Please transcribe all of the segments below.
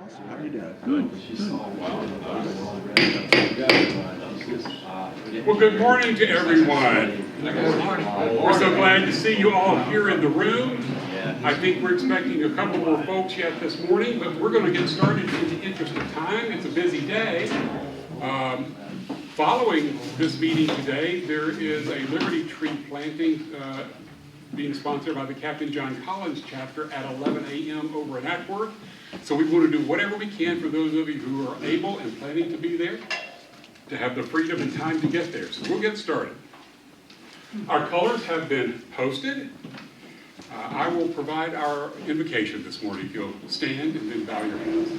How are you doing? Good. Well, good morning to everyone. We're so glad to see you all here in the room. I think we're expecting a couple more folks yet this morning, but we're going to get started in the interest of time. It's a busy day. Following this meeting today, there is a Liberty Tree planting being sponsored by the Captain John Collins chapter at 11 a.m. over in Ackworth. So we want to do whatever we can for those of you who are able and planning to be there, to have the freedom and time to get there. So we'll get started. Our colors have been posted. I will provide our invocation this morning. If you'll stand and then bow your heads.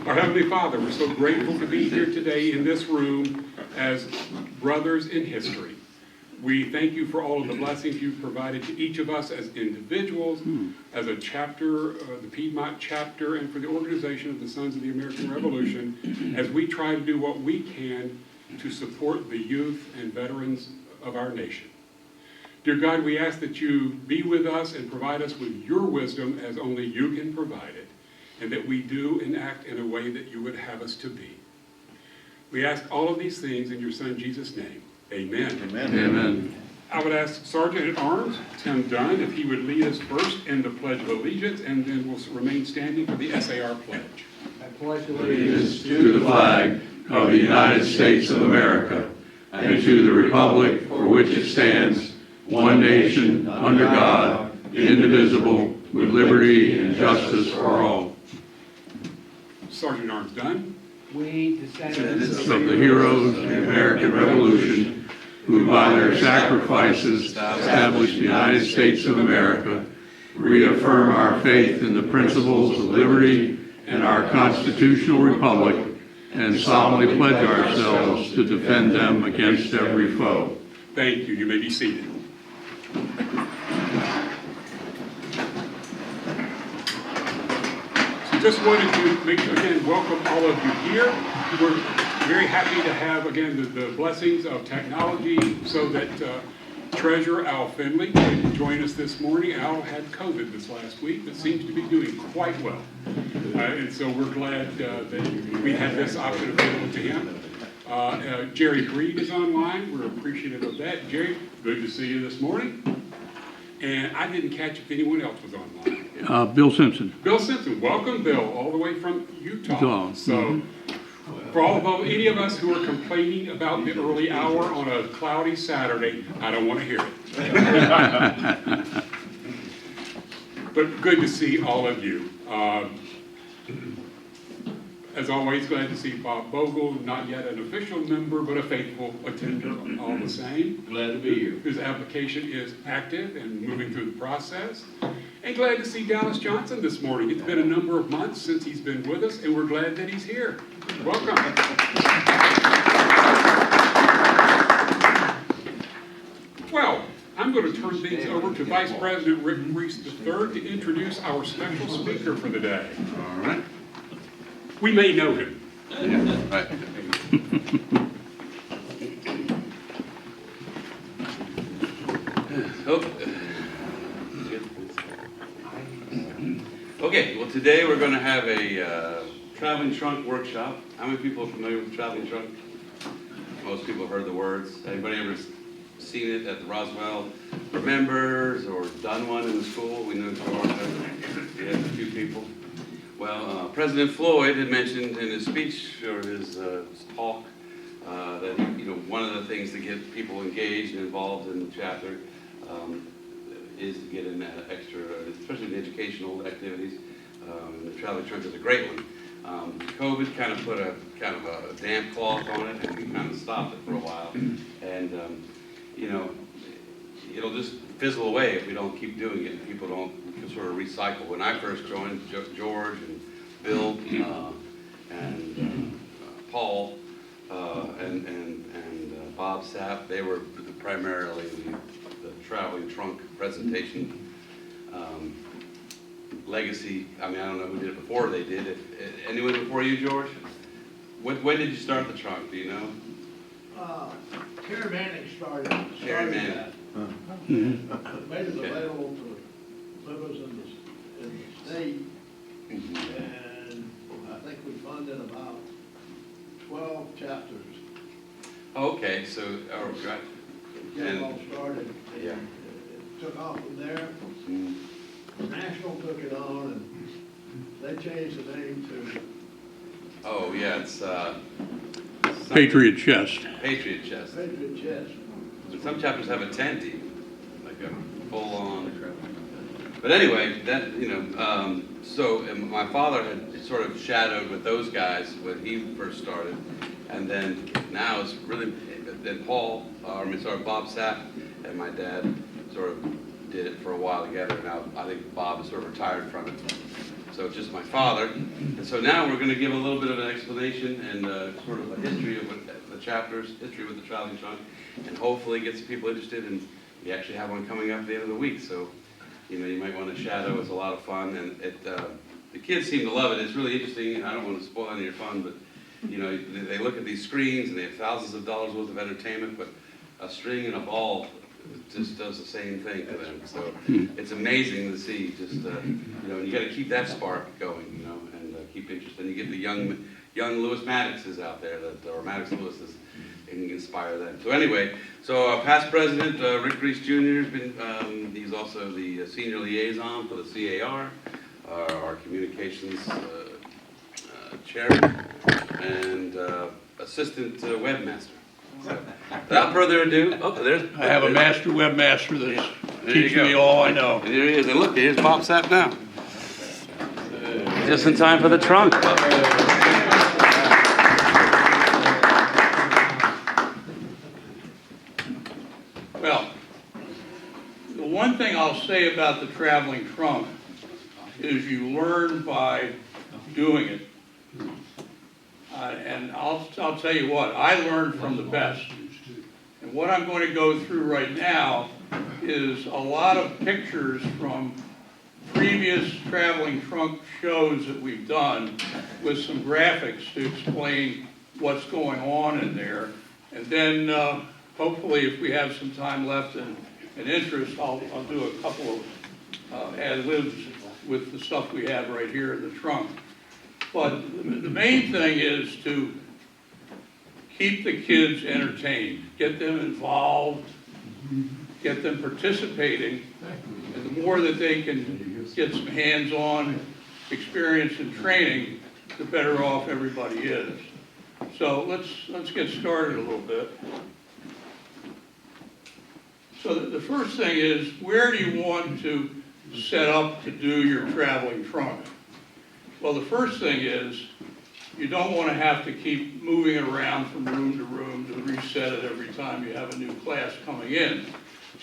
Our Heavenly Father, we're so grateful to be here today in this room as brothers in history. We thank you for all of the blessings you've provided to each of us as individuals, as a chapter, the Piedmont chapter, and for the organization of the Sons of the American Revolution, as we try to do what we can to support the youth and veterans of our nation. Dear God, we ask that you be with us and provide us with your wisdom as only you can provide it, and that we do and act in a way that you would have us to be. We ask all of these things in your Son Jesus' name. Amen. Amen. Amen. I would ask Sergeant at Arms Tim Dunn if he would lead us first in the Pledge of Allegiance, and then we'll remain standing for the SAR pledge. I pledge Allegiance to the flag of the United States of America and to the republic for which it stands, one nation, under God, indivisible, with liberty and justice for all. Sergeant at Arms Dunn. We, descendants Of the heroes of the American Revolution, who by their sacrifices established the United States of America, reaffirm our faith in the principles of liberty and our constitutional republic, and solemnly pledge ourselves to defend them against every foe. Thank you. You may be seated. So just wanted to again welcome all of you here. We're very happy to have again the blessings of technology so that Treasurer Al Finley could join us this morning. Al had COVID this last week, but seems to be doing quite well. And so we're glad that we had this option available to him. Jerry Breed is online. We're appreciative of that. Jerry, good to see you this morning. And I didn't catch if anyone else was online. Bill Simpson. Bill Simpson, welcome, Bill, all the way from Utah. Utah. So, for all of any of us who are complaining about the early hour on a cloudy Saturday, I don't want to hear it. But good to see all of you. As always, glad to see Bob Bogle, not yet an official member, but a faithful attender all the same. Glad to be here. Whose application is active and moving through the process. And glad to see Dallas Johnson this morning. It's been a number of months since he's been with us, and we're glad that he's here. Welcome. Well, I'm going to turn things over to Vice President Rick Reese III to introduce our special speaker for the day. All right. We may know him. Yeah, right. Okay, well today we're going to have a traveling trunk workshop. How many people are familiar with the traveling trunk? Most people have heard the words. Anybody ever seen it at the Roswell for members or done one in the school? We know George, we have a few people. Well, President Floyd had mentioned in his speech or his talk that one of the things to get people engaged and involved in the chapter is to get in extra, especially the educational activities. The traveling trunk is a great one. COVID kind of put a damp cloth on it, and we kind of stopped it for a while. And it'll just fizzle away if we don't keep doing it and people don't sort of recycle. When I first joined, George and Bill and Paul and Bob Sapp, they were primarily the traveling trunk presentation legacy. I mean, I don't know who did it before they did it. Anyone before you, George? When did you start the trunk? Do you know? Terry Manning started Terry Manning. that. Made it available to livers in the state, and I think we funded about 12 chapters. Okay, so, oh, right. to get it all started. And Yeah. it took off from there. Mm. National took it on, and they changed the name to Oh, yeah, it's, Patriot Chest. Patriot Chest. Patriot Chest. Some chapters have a tent even, like a full-on. But anyway, that, you know, so and my father had sort of shadowed with those guys when he first started. And then now it's really, then Paul, Bob Sapp and my dad sort of did it for a while together. Now I think Bob is sort of retired from it. So it's just my father. And so now we're going to give a little bit of an explanation and sort of a history of what the chapters, history with the traveling trunk, and hopefully get some people interested. And we actually have one coming up at the end of the week. So, you know, you might want to shadow. It's a lot of fun. And the kids seem to love it. It's really interesting. And I don't want to spoil any of your fun, but, you know, they look at these screens and they have thousands of dollars worth of entertainment, but a string and a ball just does the same thing to them. So it's amazing to see just, you know, and you got to keep that spark going, you know, and keep interest. And you get the young Lewis Maddoxes out there, or Maddox Lewises, and you can inspire them. So anyway, so our past president, Rick Reese Jr., has been, he's also the senior liaison for the CAR, our communications chairman, and assistant webmaster. So, without further ado, oh, there's. I have a master webmaster that's There you teaching go. me all I know. And here he is. And look, here's Bob Sapp now. Just in time for the trunk. Well, the one thing I'll say about the traveling trunk is you learn by doing it. And I'll tell you what, I learned from the best. And what I'm going to go through right now is a lot of pictures from previous traveling trunk shows that we've done with some graphics to explain what's going on in there. And then hopefully if we have some time left and interest, I'll do a couple of ad-libs with the stuff we have right here in the trunk. But the main thing is to keep the kids entertained, get them involved, get them participating, and the more that they can get some hands-on experience and training, the better off everybody is. So let's get started a little bit. So the first thing is, where do you want to set up to do your traveling trunk? Well, the first thing is, you don't want to have to keep moving it around from room to room to reset it every time you have a new class coming in.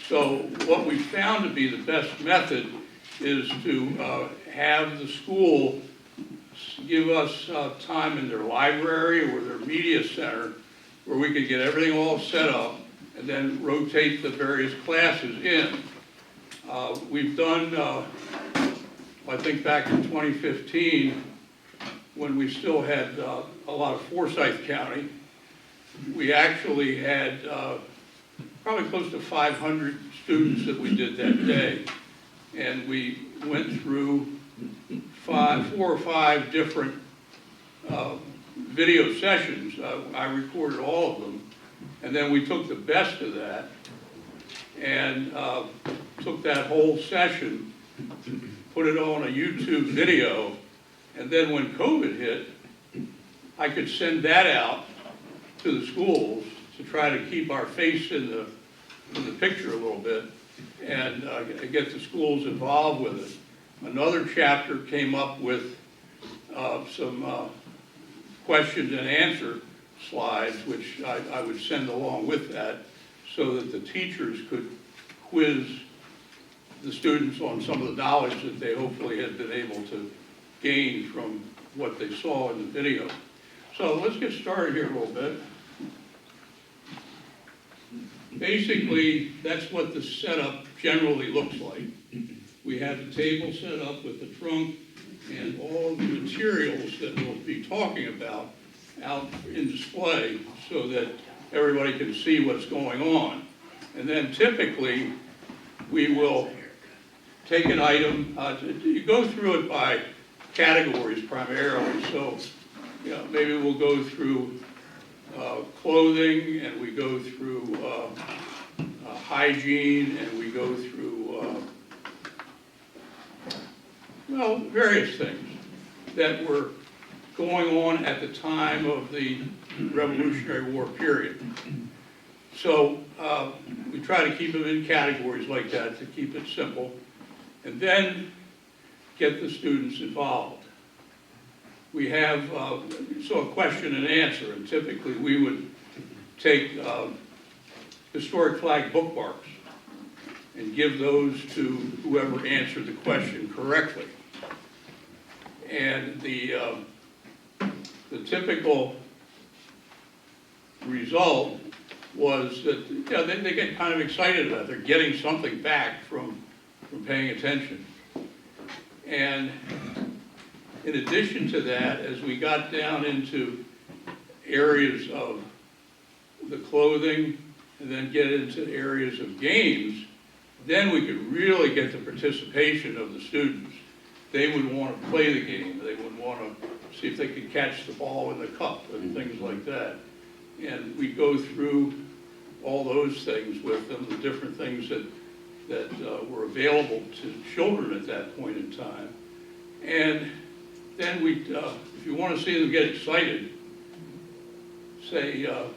So what we found to be the best method is to have the school give us time in their library or their media center where we could get everything all set up and then rotate the various classes in. We've done, I think back in 2015, when we still had a lot of Forsyth County, we actually had probably close to 500 students that we did that day. And we went through 4 or 5 different video sessions. I recorded all of them. And then we took the best of that and took that whole session, put it on a YouTube video, and then when COVID hit, I could send that out to the schools to try to keep our face in the picture a little bit and get the schools involved with it. Another chapter came up with some questions and answer slides, which I would send along with that so that the teachers could quiz the students on some of the knowledge that they hopefully had been able to gain from what they saw in the video. So let's get started here a little bit. Basically, that's what the setup generally looks like. We have the table set up with the trunk and all the materials that we'll be talking about out in display so that everybody can see what's going on. And then typically, we will take an item, you go through it by categories primarily. So, you know, maybe we'll go through clothing, and we go through hygiene, and we go through, well, various things that were going on at the time of the Revolutionary War period. So we try to keep them in categories like that to keep it simple, and then get the students involved. We have so a question and answer, and typically we would take historic flag bookmarks and give those to whoever answered the question correctly. And the typical result was that, you know, they get kind of excited about it. They're getting something back from paying attention. And in addition to that, as we got down into areas of the clothing and then get into areas of games, then we could really get the participation of the students. They would want to play the game. They would want to see if they could catch the ball in the cup and things like that. And we go through all those things with them, the different things that were available to children at that point in time. And then we, if you want to see them get excited, say, do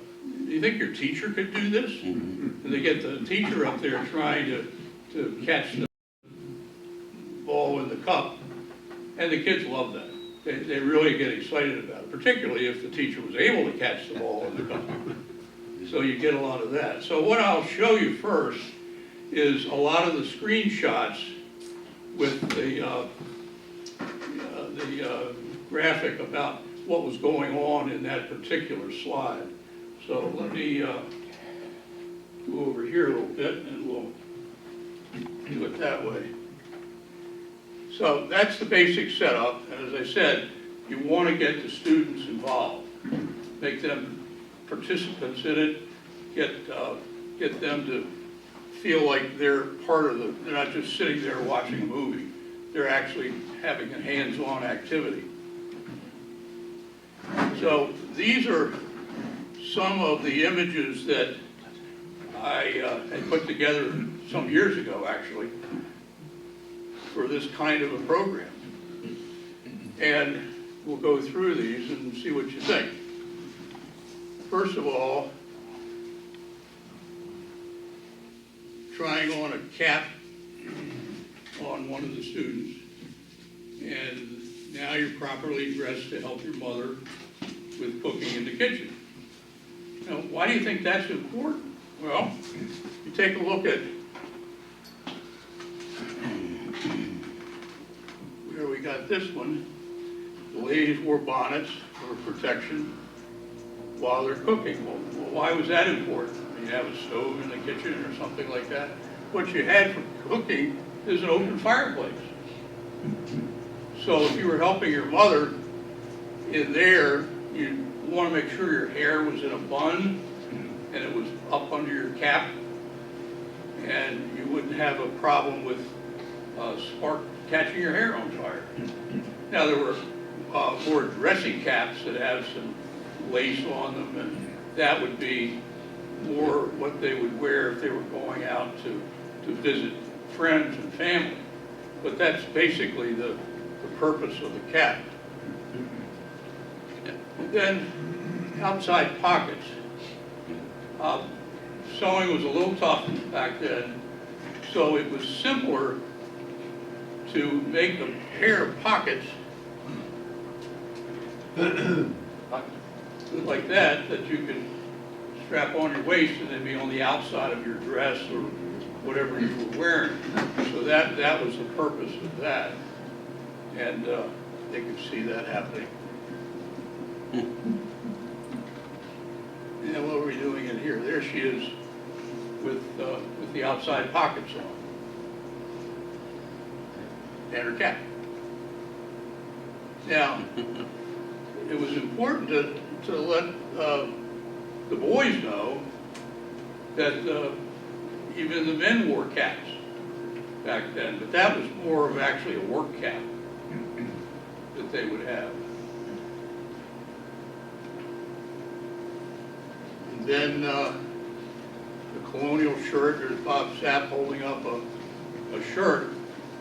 you think your teacher could do this? And they get the teacher up there trying to catch the ball in the cup, and the kids love that. They really get excited about it, particularly if the teacher was able to catch the ball in the cup. So you get a lot of that. So what I'll show you first is a lot of the screenshots with the graphic about what was going on in that particular slide. So let me go over here a little bit, and we'll do it that way. So that's the basic setup, and as I said, you want to get the students involved, make them participants in it, get them to feel like they're part of they're not just sitting there watching a movie, they're actually having a hands-on activity. So these are some of the images that I had put together some years ago, actually, for this kind of a program. And we'll go through these and see what you think. First of all, trying on a cap on one of the students. And now you're properly dressed to help your mother with cooking in the kitchen. Now, why do you think that's important? Well, you take a look at where we got this one. The ladies wore bonnets for protection while they're cooking. Well, why was that important? You have a stove in the kitchen or something like that. What you had for cooking is an open fireplace. So if you were helping your mother in there, you want to make sure your hair was in a bun and it was up under your cap, and you wouldn't have a problem with spark catching your hair on fire. Now there were more dressy caps that have some lace on them, and that would be more what they would wear if they were going out to visit friends and family. But that's basically the purpose of the cap. And then outside pockets. Sewing was a little tough back then, so it was simpler to make a pair of pockets like that you could strap on your waist and then be on the outside of your dress or whatever you were wearing. So that was the purpose of that. And they could see that happening. And what are we doing in here? There she is with the outside pockets on. And her cap. Now, it was important to let the boys know that even the men wore caps. back then, but that was more of actually a work cap that they would have. And then the colonial shirt, there's Bob Sapp holding up a shirt.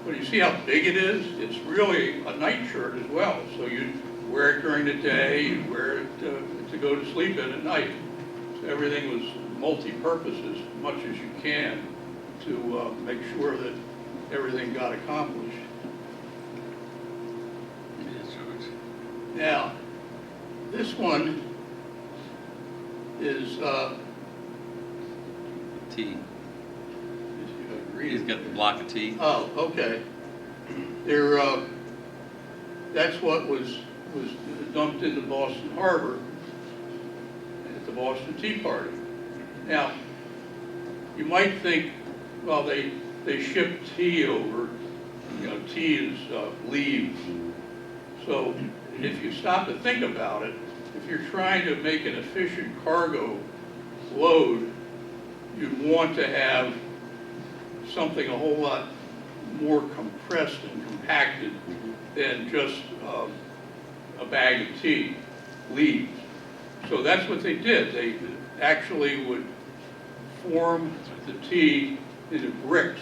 But you see how big it is? It's really a night shirt as well. So you wear it during the day, you wear it to go to sleep in at night. So everything was multi-purpose as much as you can to make sure that everything got accomplished. Now, this one is Tea. read He's it. got the block of tea. Oh, okay. There, that's what was dumped into Boston Harbor at the Boston Tea Party. Now, you might think, well, they shipped tea over, you know, tea is leaves. So if you stop to think about it, if you're trying to make an efficient cargo load, you'd want to have something a whole lot more compressed and compacted than just a bag of tea leaves. So that's what they did. They actually would form the tea into bricks,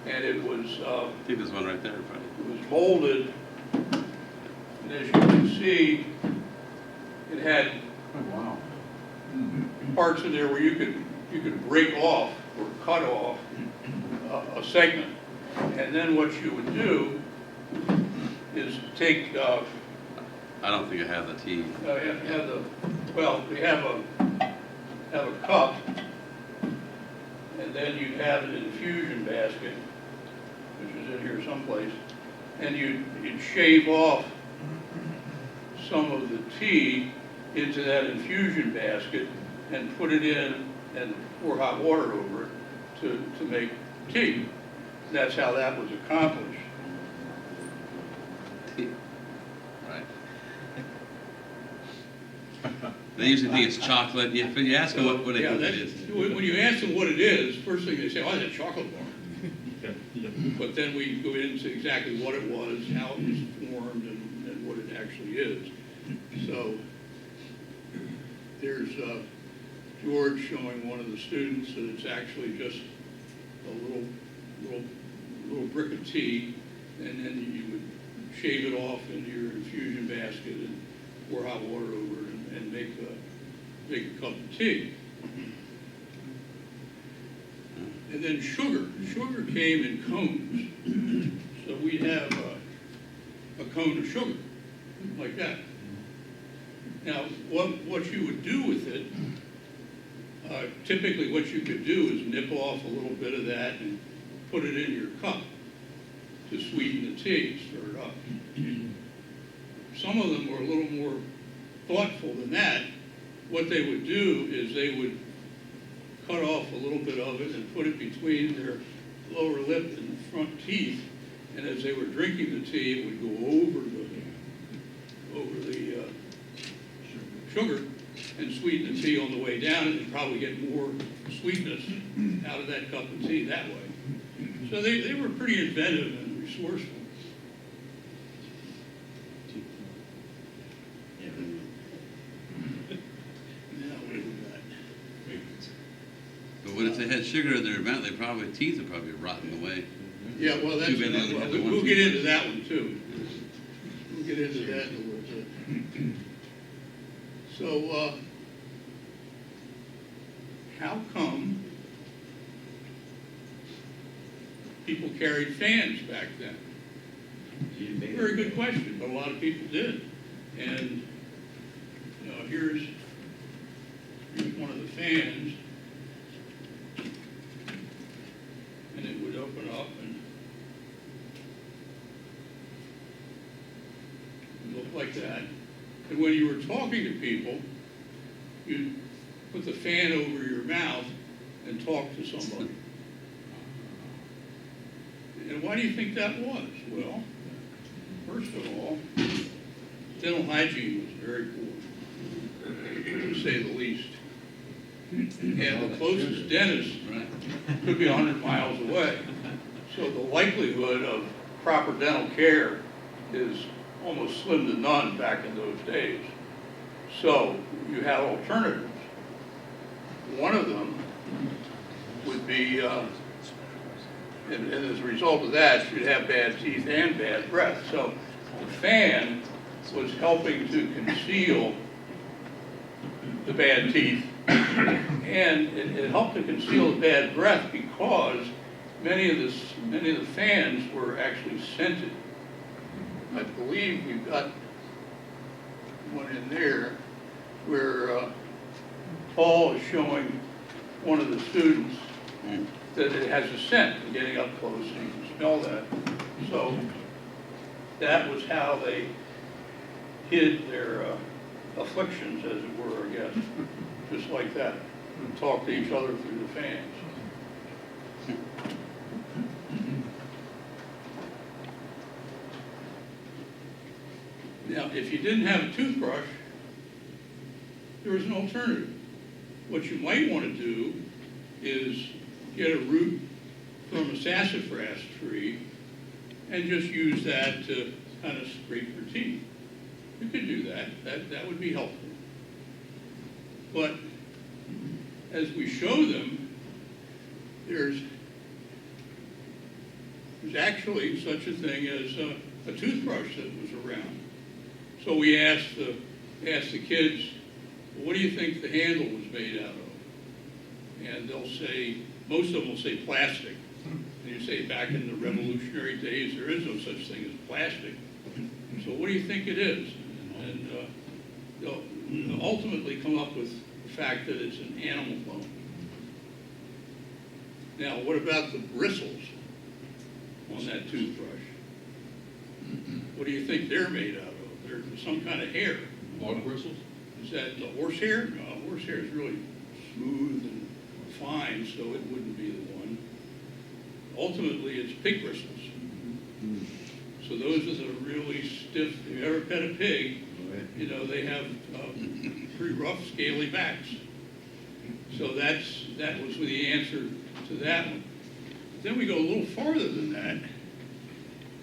and it was I think there's one right there, buddy. it was molded, and as you can see, it had parts in there where you could break off or cut off a segment. And then what you would do is take, I don't think I have the tea. have the, well, we have a cup, and then you'd have an infusion basket, which is in here someplace, and you'd shave off some of the tea into that infusion basket and put it in and pour hot water over it to make tea. That's how that was accomplished. Right. They usually think it's chocolate, but you ask them what Yeah, it that- is. when you ask them what it is, first thing they say, oh, it's a chocolate bar. But then we go into exactly what it was, how it was formed, and what it actually is. So there's George showing one of the students that it's actually just a little brick of tea, and then you would shave it off into your infusion basket and pour hot water over it and make a cup of tea. And then sugar. Sugar came in cones. So we'd have a cone of sugar, like that. Now, what you would do with it, typically what you could do is nip off a little bit of that and put it in your cup to sweeten the tea, stir it up. Some of them were a little more thoughtful than that. What they would do is they would cut off a little bit of it and put it between their lower lip and front teeth, and as they were drinking the tea, it would go over the sugar and sweeten the tea on the way down, and probably get more sweetness out of that cup of tea that way. So they were pretty inventive and resourceful. Now, what do we got? But what if they had sugar in their mouth, teeth would probably rotten away. Yeah, well, that's, Too bad they only had the one we'll get tooth. into that one too. We'll get into that in a little bit. So, how come people carried fans back then? Very good question, but a lot of people did. And, you know, here's one of the fans. And it would open up and look like that. And when you were talking to people, you'd put the fan over your mouth and talk to somebody. And why do you think that was? Well, first of all, dental hygiene was very poor, to say the least. And the closest dentist could be 100 miles away. So the likelihood of proper dental care is almost slim to none back in those days. So you have alternatives. One of them would be, and as a result of that, you'd have bad teeth and bad breath. So the fan was helping to conceal the bad teeth, and it helped to conceal the bad breath because many of the fans were actually scented. I believe we've got one in there where Paul is showing one of the students that it has a scent, and getting up close, and you can smell that. So that was how they hid their afflictions, as it were, I guess, just like that. Talk to each other through the fans. Now, if you didn't have a toothbrush, there was an alternative. What you might want to do is get a root from a sassafras tree and just use that to kind of scrape your teeth. You could do that. That would be helpful. But as we show them, there's actually such a thing as a toothbrush that was around. So we asked the kids, well, what do you think the handle was made out of? And they'll say, most of them will say plastic. And you say, back in the revolutionary days, there is no such thing as plastic. So what do you think it is? And they'll ultimately come up with the fact that it's an animal bone. Now, what about the bristles on that toothbrush? What do you think they're made out of? They're some kind of hair. Hog bristles? Is that the horsehair? No, horsehair is really smooth and fine, so it wouldn't be the one. Ultimately, it's pig bristles. So those are the really stiff, if you ever pet a pig, you know, they have pretty rough, scaly backs. So that was the answer to that one. Then we go a little farther than that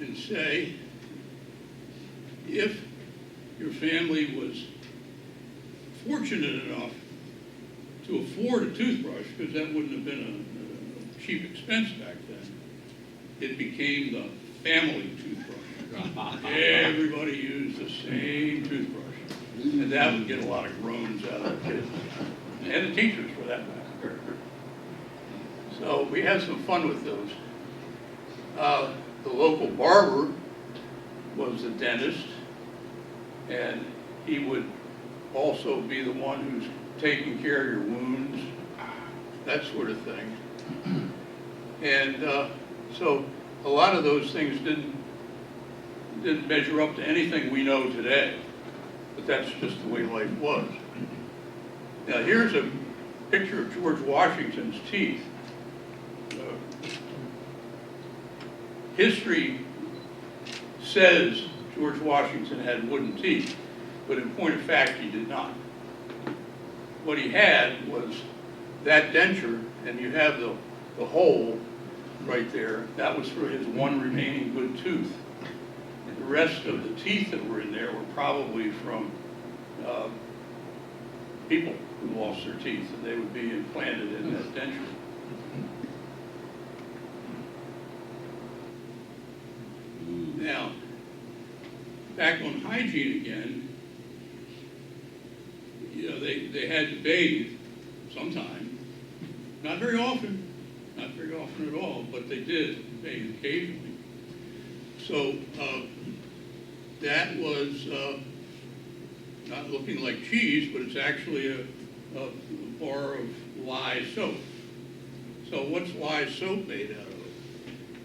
and say, if your family was fortunate enough to afford a toothbrush, because that wouldn't have been a cheap expense back then, it became the family toothbrush. Everybody used the same toothbrush. And that would get a lot of groans out of the kids, and the teachers for that matter. So we had some fun with those. The local barber was the dentist, and he would also be the one who's taking care of your wounds, that sort of thing. And so a lot of those things didn't measure up to anything we know today, but that's just the way life was. Now here's a picture of George Washington's teeth. History says George Washington had wooden teeth, but in point of fact, he did not. What he had was that denture, and you have the hole right there. That was for his one remaining good tooth. And the rest of the teeth that were in there were probably from people who lost their teeth, and they would be implanted in that denture. Now, back on hygiene again, you know, they had to bathe sometime. Not very often at all, but they did bathe occasionally. So that was not looking like cheese, but it's actually a bar of lye soap. So what's lye soap made out of?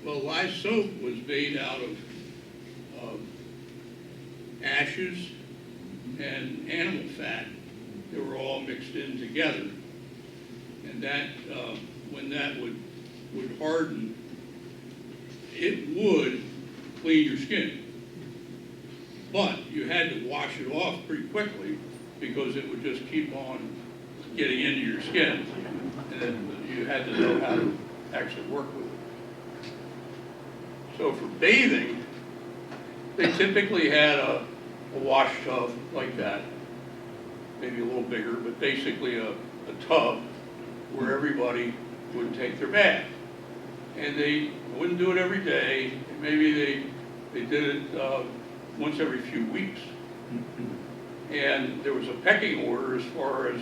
Well, lye soap was made out of ashes and animal fat that were all mixed in together. And that, when that would harden, it would clean your skin. But you had to wash it off pretty quickly because it would just keep on getting into your skin. And then you had to know how to actually work with it. So for bathing, they typically had a wash tub like that, maybe a little bigger, but basically a tub where everybody would take their bath. And they wouldn't do it every day, maybe they did it once every few weeks. And there was a pecking order as far as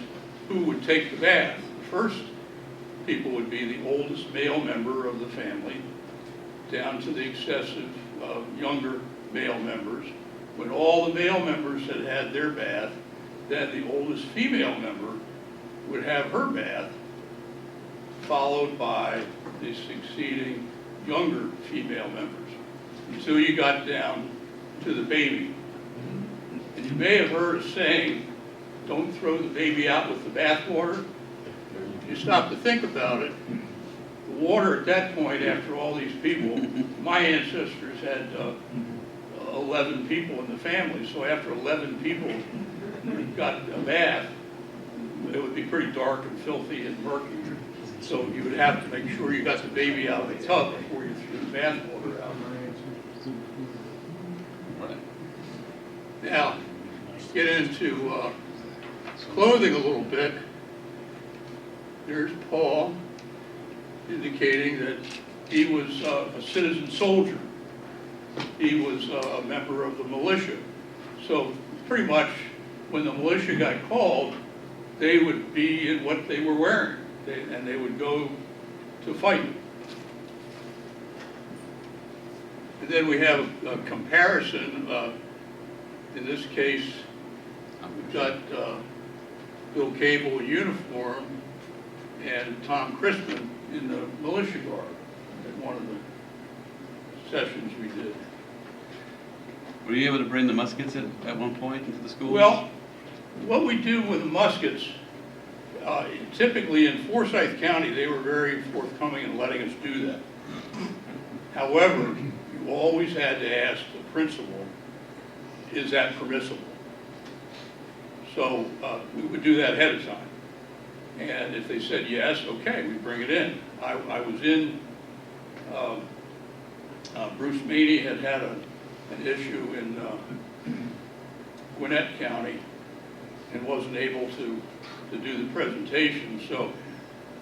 who would take the bath. The first people would be the oldest male member of the family, down to the excessive younger male members. When all the male members had had their bath, then the oldest female member would have her bath, followed by the succeeding younger female members, until you got down to the baby. And you may have heard a saying, don't throw the baby out with the bathwater. You stop to think about it, the water at that point, after all these people, my ancestors had 11 people in the family, so after 11 people got a bath, it would be pretty dark and filthy and murky. So you would have to make sure you got the baby out of the tub before you threw the bath water out. Now, get into clothing a little bit. There's Paul indicating that he was a citizen soldier. He was a member of the militia. So pretty much when the militia got called, they would be in what they were wearing, and they would go to fight. And then we have a comparison. In this case, we've got Bill Cable in uniform and Tom Crispin in the militia guard at one of the sessions we did. Were you able to bring the muskets at one point into the schools? Well, what we do with the muskets, typically in Forsyth County, they were very forthcoming in letting us do that. However, you always had to ask the principal, is that permissible? So we would do that ahead of time. And if they said yes, okay, we bring it in. I was in, Bruce Meany had an issue in Gwinnett County and wasn't able to do the presentation. So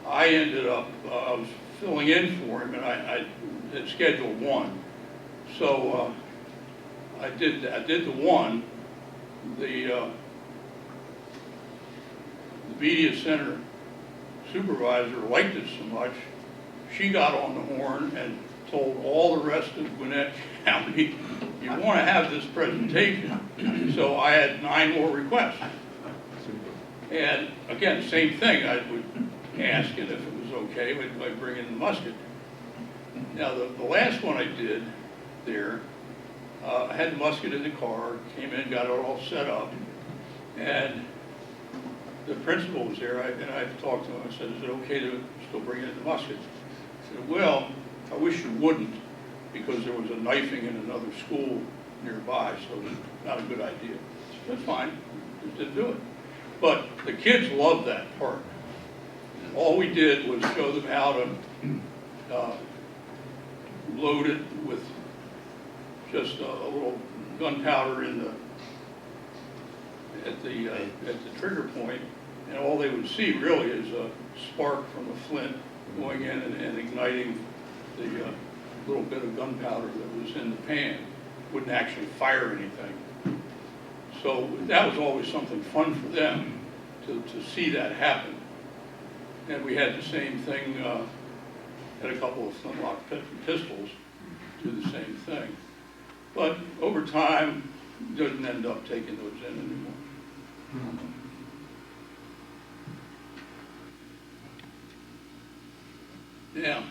I ended up, I was filling in for him, and I had scheduled one. So I did the one. The media center supervisor liked it so much, she got on the horn and told all the rest of Gwinnett County, you want to have this presentation. So I had 9 more requests. And again, same thing, I would ask it if it was okay, I'd bring in the musket. Now the last one I did there, I had the musket in the car, came in, got it all set up, and the principal was there, and I talked to him. I said, is it okay to still bring in the musket? He said, well, I wish you wouldn't, because there was a knifing in another school nearby, so it's not a good idea. That's fine, just didn't do it. But the kids loved that part. All we did was show them how to load it with just a little gunpowder at the trigger point, and all they would see really is a spark from a flint going in and igniting the little bit of gunpowder that was in the pan. Wouldn't actually fire anything. So that was always something fun for them to see that happen. And we had the same thing, had a couple of flintlock pistols do the same thing. But over time, didn't end up taking those in anymore. Now,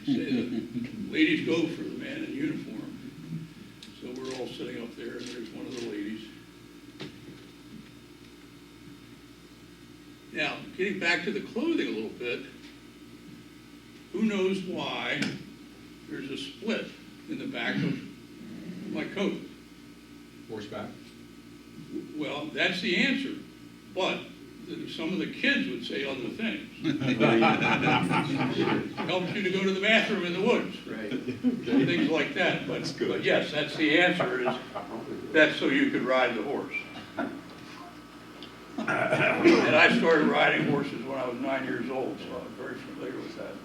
say the ladies go for the man in uniform. So we're all sitting up there, and there's one of the ladies. Now, getting back to the clothing a little bit, who knows why there's a split in the back of my coat? Horseback. Well, that's the answer. But some of the kids would say other things. Helps you to go to the bathroom in the woods. Right. Things like that, but yes, that's the answer, is that's so you could ride the horse. And I started riding horses when I was 9 years old, so I'm very familiar with that.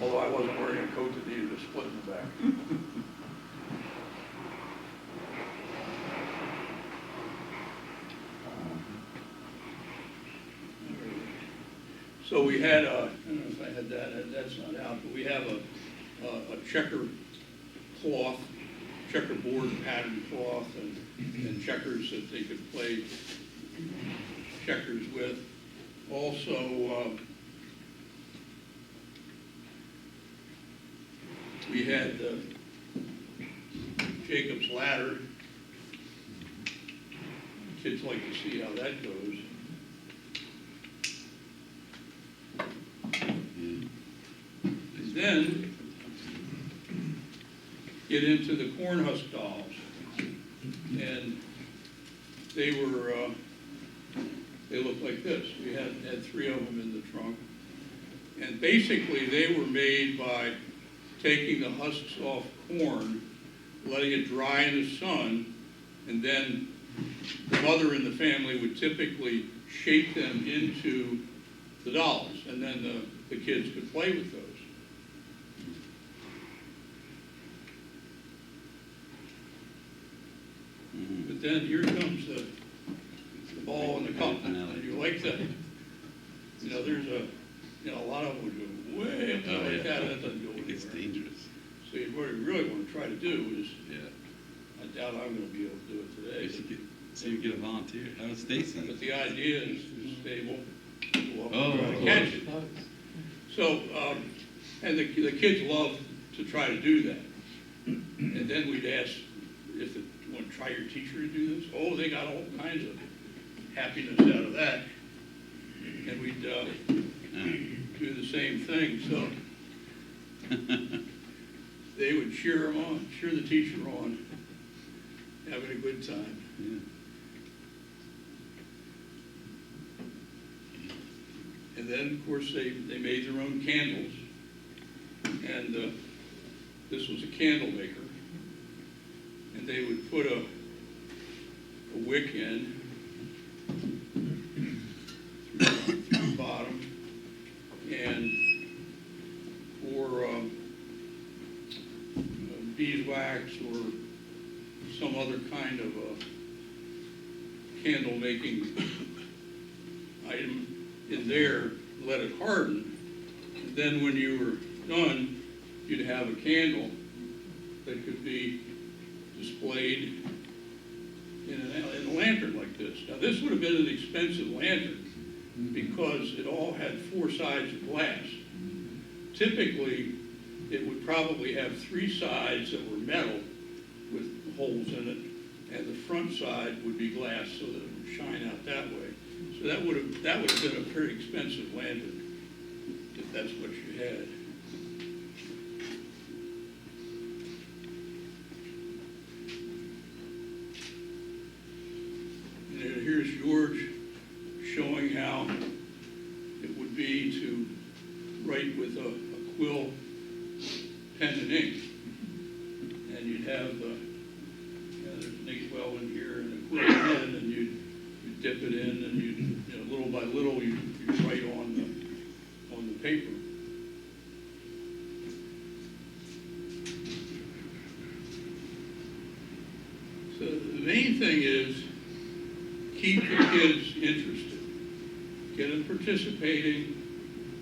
Although I wasn't wearing a coat that needed a split in the back. So we had I don't know if I had that, that's not out, but we have a checker cloth, checkerboard pattern cloth and checkers that they could play checkers with. Also, we had Jacob's ladder. Kids like to see how that goes. And then get into the corn husk dolls. And they were, they looked like this. We had 3 of them in the trunk. And basically they were made by taking the husks off corn, letting it dry in the sun, and then the mother in the family would typically shape them into the dolls, and then the kids could play with those. But then here comes the ball and the cup, and you like that. You know, there's a lot of them would go way up there like that, and that doesn't go anywhere. It's dangerous. So what you really want to try to do is, Yeah. I doubt I'm going to be able to do it today. So you get a volunteer. How is Stacy? But the idea is they won't go up Oh, and try to catch it. So, and the kids love to try to do that. And then we'd ask if you want to try your teacher to do this. Oh, they got all kinds of happiness out of that. And we'd do the same thing. So they would cheer them on, cheer the teacher on, having a good time. Yeah. And then, of course, they made their own candles. And this was a candle maker. And they would put a wick in through the bottom. And for beeswax or some other kind of candle making item in there, let it harden. And then when you were done, you'd have a candle that could be displayed in a lantern like this. Now this would have been an expensive lantern because it all had 4 sides of glass. Typically, it would probably have 3 sides that were metal with holes in it, and the front side would be glass so that it would shine out that way. So that would have been a pretty expensive lantern, if that's what you had. And here's George showing how it would be to write with a quill pen and ink. And you'd have there's an inkwell in here and a quill pen, and you'd dip it in, and you'd, little by little, you'd write on the paper. So the main thing is keep the kids interested, get them participating,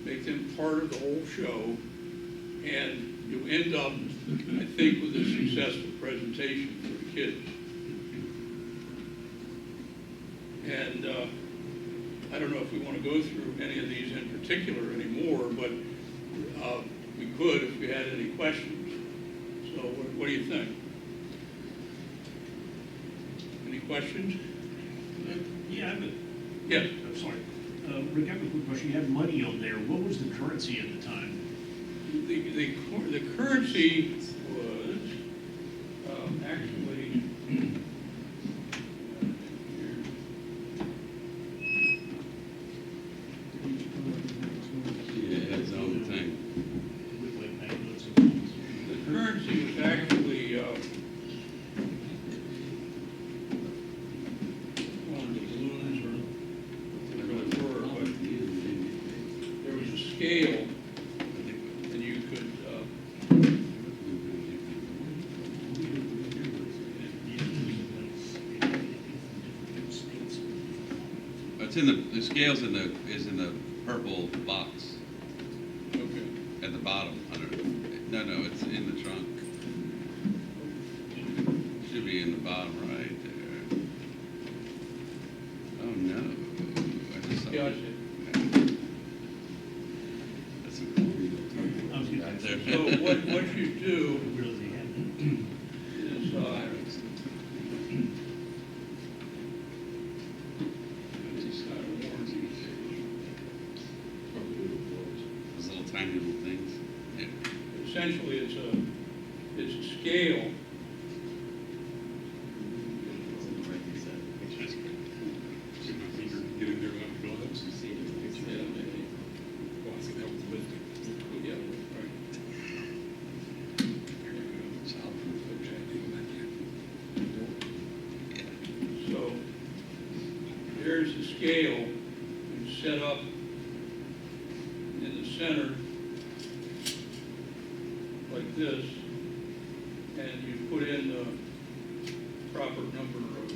make them part of the whole show, and you end up, I think, with a successful presentation for the kids. And I don't know if we want to go through any of these in particular anymore, but we could if we had any questions. So what do you think? Any questions? Yeah, but, Yes. I'm sorry. Rick, I have a quick question. You had money on there. What was the currency at the time? The currency was actually in the scale's is in the purple box Okay. at the bottom. No, it's in the trunk. Should be in the bottom right there. Oh, no. I just saw Yeah, I it. see. That's a cool I was gonna right say, there. So what you do where does he have is, Those little tiny little things. Yeah. essentially it's a scale. See my finger get in there without the gloves? Well, I see that was lifted. Yeah, right. So there's the scale, it's set up in the center like this, and you put in the proper number of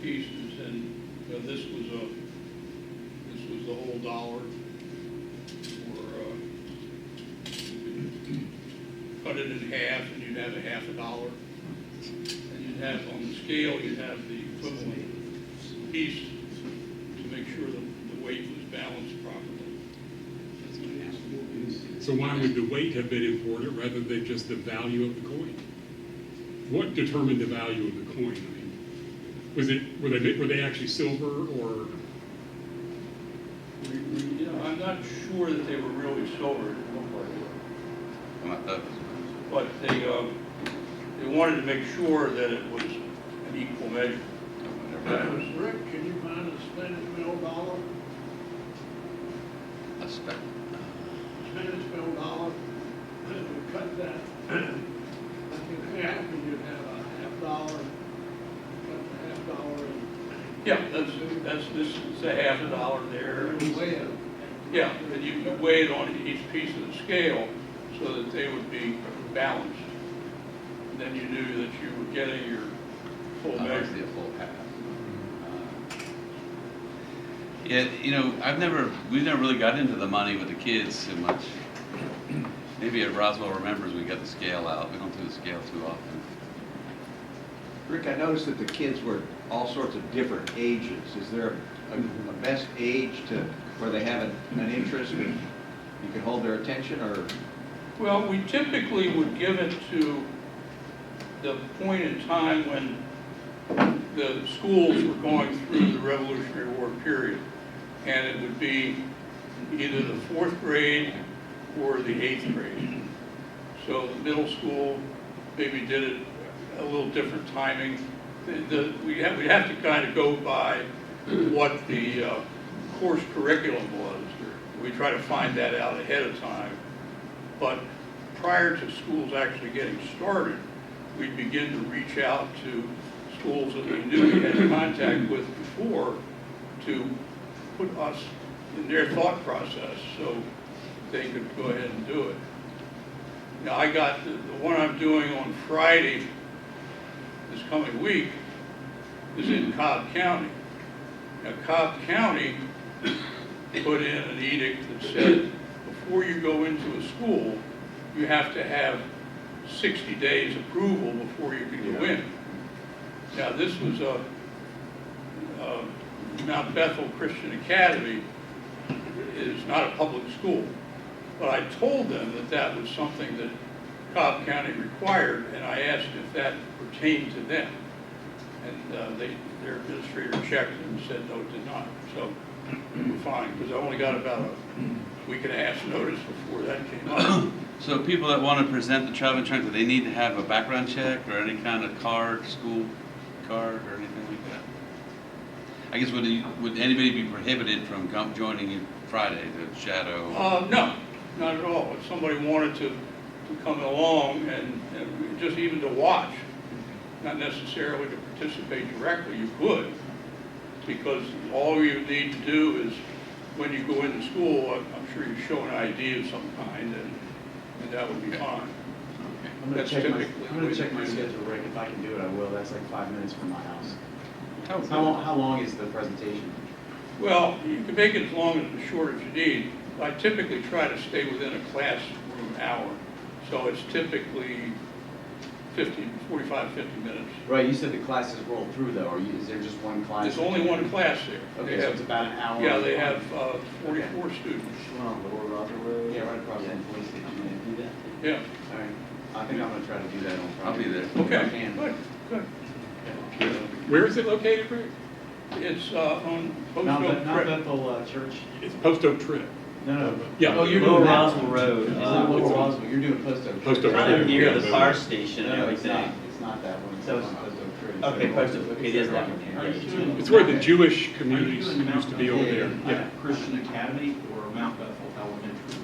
pieces, and this was the whole dollar, or you could cut it in half, and you'd have a half a dollar. And you'd have, on the scale, you'd have the equivalent piece to make sure the weight was balanced properly. So why would the weight have been important rather than just the value of the coin? What determined the value of the coin? I mean, were they actually silver or? I'm not sure that they were really silver, it looked like it. Well, But they wanted to make sure that it was an equal measure. Rick, can you find a Spanish mill dollar? a spec. Spanish mill dollar, and we cut that, in half, and you'd have a half dollar, cut the half dollar, Yeah, this is a half a dollar there. and weigh it. Yeah, and you could weigh it on each piece of the scale so that they would be balanced. And then you knew that you were getting your full Obviously measure. a full half. Yeah, we've never really got into the money with the kids too much. Maybe at Roswell Remembers we got the scale out. We don't do the scale too often. Rick, I noticed that the kids were all sorts of different ages. Is there a best age to, where they have an interest and you can hold their attention, or? Well, we typically would give it to the point in time when the schools were going through the Revolutionary War period. And it would be either the 4th grade or the 8th grade. So the middle school maybe did it a little different timing. We'd have to kind of go by what the course curriculum was. We try to find that out ahead of time. But prior to schools actually getting started, we'd begin to reach out to schools that we knew we had contact with before to put us in their thought process so they could go ahead and do it. Now, I got the one I'm doing on Friday this coming week is in Cobb County. Now, Cobb County put in an edict that said before you go into a school, you have to have 60 days approval before you can go in. Now, this was a Mount Bethel Christian Academy is not a public school, but I told them that that was something that Cobb County required, and I asked if that pertained to them. And their administrator checked and said, no, it did not. So we're fine, because I only got about a week and a half's notice before that came up. So people that want to present the traveling trunk, do they need to have a background check or any kind of card, school card or anything like that? I guess would anybody be prohibited from joining you Friday to shadow? No, not at all. If somebody wanted to come along and just even to watch, not necessarily to participate directly, you could, because all you need to do is, when you go into school, I'm sure you show an ID of some kind, and that would be fine. I'm gonna That's check my, typically I'm the gonna way check they my do it. schedule, Rick, if I can do it, I will, that's like 5 minutes from my house. Oh, How long is the presentation? Well, you can make it as long and as short as you need. I typically try to stay within a classroom hour, so it's typically 45, 50 minutes. Right, you said the classes roll through though, or is there just one class? There's only one class there. Okay, They so have- it's about an hour. Yeah, they have 44 students. On Lower Roger Road? Yeah, right across from the police station. You do that? Yeah, All right, I think I'm gonna try to do that on I'll Friday. be there. If I okay, can. good, good. Where is it located, Rick? It's on Post Mount Oak Mount Trip. Bethel Church? It's Post Oak Trip. No. Yeah. Oh, you're Lower doing that. Roswell Road. It's not Lower Roswell, you're doing Post Oak. Post Trip. Oak Kind of Trip. near Yeah, the fire station and No, it's not, everything. it's not that one, it's So on it's- Post Oak Trip. Okay, Post Oak, okay, it is that one. Are you doing- It's where the Jewish communities used to be over there. Yeah. Yeah, Christian Academy or Mount Bethel Elementary?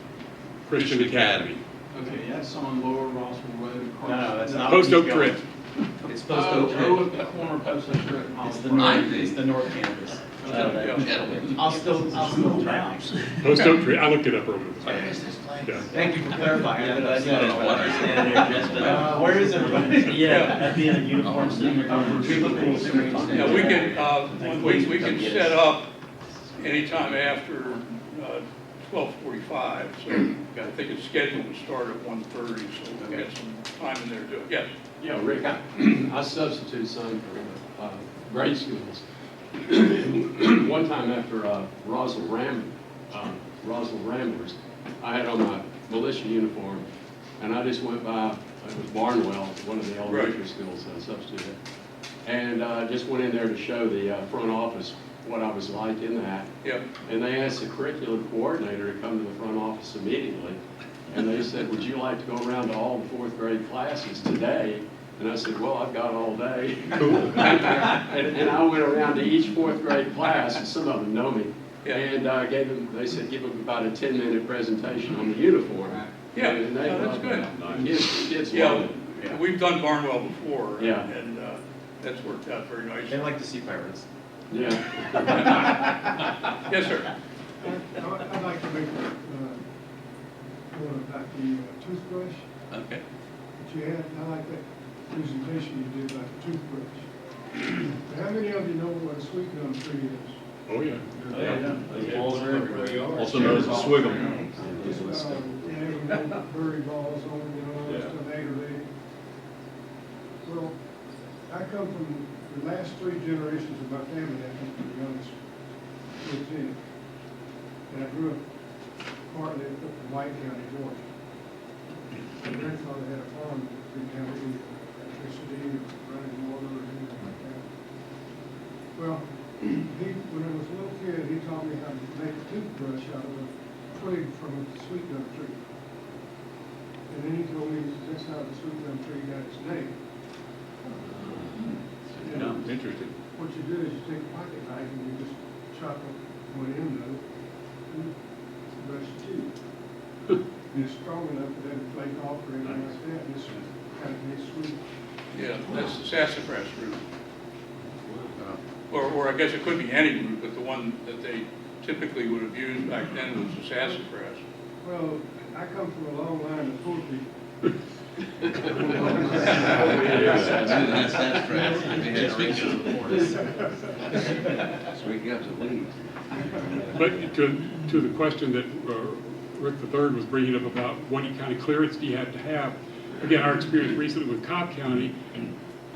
Christian Academy. Okay, that's on Lower Roswell Road. No, that's not. Post where Oak he's going. Trip. It's Post Oh, Oak oh, Trip. the former Post Oak Trip. It's the I north, see. it's the north campus. Yeah. I'll still try. Post Oak Trip, I looked it up earlier. Yeah. Thank you for clarifying. Yeah, but I didn't understand there dressed up. Where is everybody? Yeah, that'd be in a uniform senior. Yeah, we can set up anytime after 12:45, so I think it's scheduled to start at 1:30, so we'll get some time in there to do it. Yes? Yeah, Rick, I substitute son for grade schools. One time after Roswell Ramblers, I had on my militia uniform, and I just went by, it was Barnwell, one of the elementary schools I substituted, and just went in there to show the front office what I was like in that. Yep. And they asked the curriculum coordinator to come to the front office immediately. And they said, would you like to go around to all the fourth grade classes today? And I said, well, I've got all day. And I went around to each fourth grade class, and some of them know me. Yeah. And gave them, they said, give them about a 10-minute presentation on the uniform. Yeah, And they no, that's loved good. it. Kids Yeah, love it. we've done Barnwell before. Yeah. And that's worked out very nice. They like to see pirates. Yeah. Yes, sir. I'd like to make a point about the toothbrush Okay. that you had. I like that presentation you did about the toothbrush. How many of you know what a sweet gum tree is? Oh, yeah. Also known as a swiggle. Berry balls on, all that stuff, aggravating. Well, I come from the last 3 generations of my family, I come from the youngest kids in it. And I grew up partly up in White County, Georgia. My grandfather had a farm in county, electricity, running water, and anything like that. Well, when I was a little kid, he taught me how to make a toothbrush out of a twig from a sweet gum tree. And then he told me that's how the sweet gum tree got its name. And Interesting. what you do is you take a pocket knife and you just chop up one end of it and brush the teeth. And it's strong enough for them to flake off or anything like that, and it's kind of nice sweet. Yeah, that's the sassafras root. Or I guess it could be any root, but the one that they typically would have used back then was the sassafras. Well, I come from a long line of poor people. That's right. Sweet gums and leaves. But to the question that Rick III was bringing up about what kind of clearance do you have to have, again, our experience recently with Cobb County,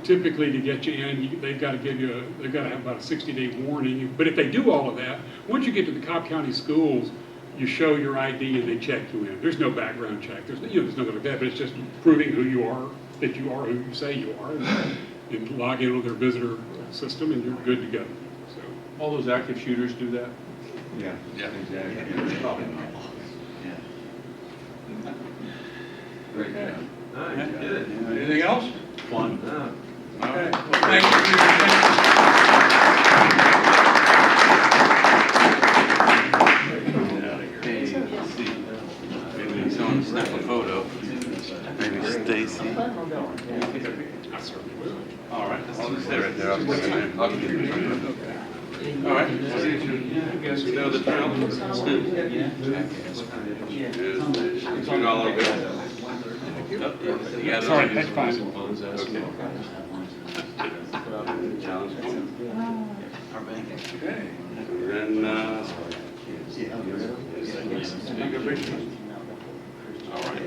typically to get you in, they've got to have about a 60-day warning. But if they do all of that, once you get to the Cobb County schools, you show your ID and they check you in. There's no background check. There's nothing like that, but it's just proving who you are, that you are who you say you are. You log in with their visitor system and you're good to go. So. All those active shooters do that? Yeah. Yeah. Exactly. Probably not. Yeah. Great job. Anything else? Fun. All right. Well, thank you for your attention. Maybe someone snap a photo. Maybe Stacy. I certainly will. All right. I'll just stay right there. I'll give you the photo. All right. See you guys know the trail. $2 bill. Yeah, Sorry, that's fine. Okay. Okay. And then, speak of which, all right.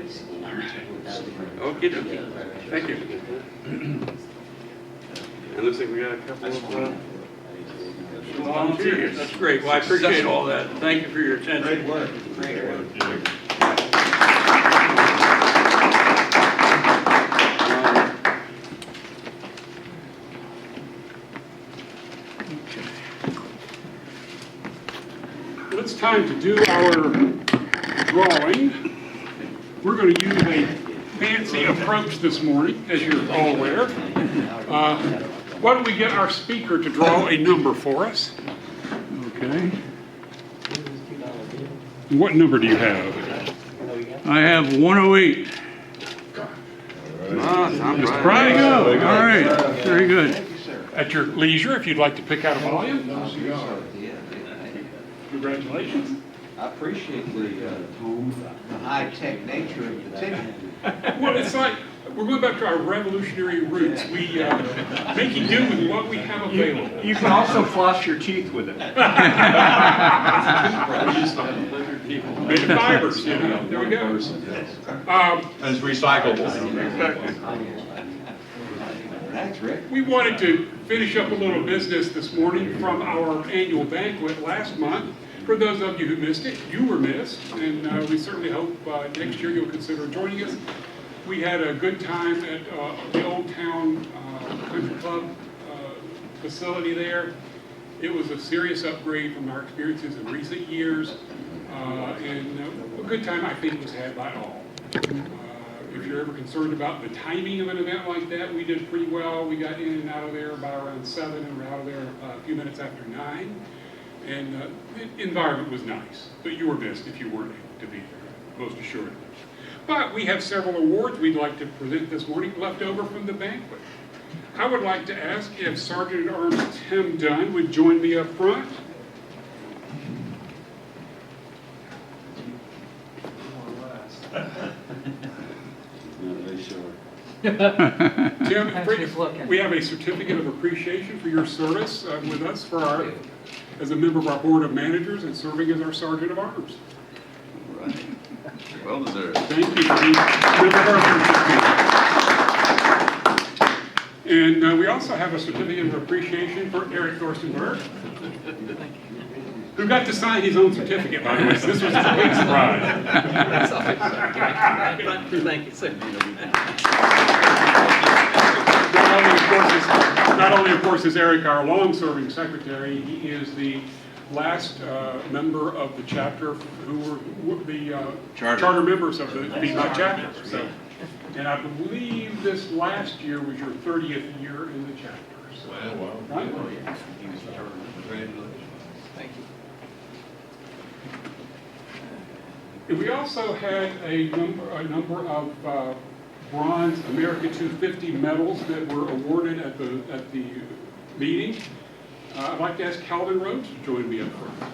Okay, thank you. It looks like we got a couple of volunteers. That's great. Well, I appreciate all that. Thank you for your attention. Great work, great work. Well, it's time to do our drawing. We're going to use a fancy approach this morning, as you're all aware. Why don't we get our speaker to draw a number for us? Okay. What number do you have? I have 108. Sounds Mr. right. Price? All right, very good. At your leisure, if you'd like to pick out a volume. Congratulations. I appreciate the high-tech nature of the ticket. Well, it's like, we're going back to our revolutionary roots. We making do with what we have available. You can also floss your teeth with it. We used to have 100 people. Made of fibers, you know, there we go. And it's recyclable. Thanks, Rick. We wanted to finish up a little business this morning from our annual banquet last month. For those of you who missed it, you were missed, and we certainly hope next year you'll consider joining us. We had a good time at the Old Town Country Club facility there. It was a serious upgrade from our experiences in recent years, and a good time I think was had by all. If you're ever concerned about the timing of an event like that, we did pretty well. We got in and out of there by around 7 and we're out of there a few minutes after 9. And the environment was nice, but you were missed if you weren't able to be there, most assuredly. But we have several awards we'd like to present this morning left over from the banquet. I would like to ask if Sergeant at Arms Tim Dunn would join me up front. Tim, we have a certificate of appreciation for your service with us as a member of our board of managers and serving as our sergeant of arms. Right. Well deserved. Thank you for being a member of our leadership team. And we also have a certificate of appreciation for Eric Thorstenberg, who got to sign his own certificate, by the way, so this was a big surprise. Thank you, sir. Not only, of course, is Eric our long-serving secretary, he is the last member of the chapter who were the charter members of the Piedmont chapter. So, and I believe this last year was your 30th year in the chapter. So, Wow. right? Thank you. And we also had a number of bronze America 250 medals that were awarded at the meeting. I'd like to ask Calvin Rhodes to join me up front.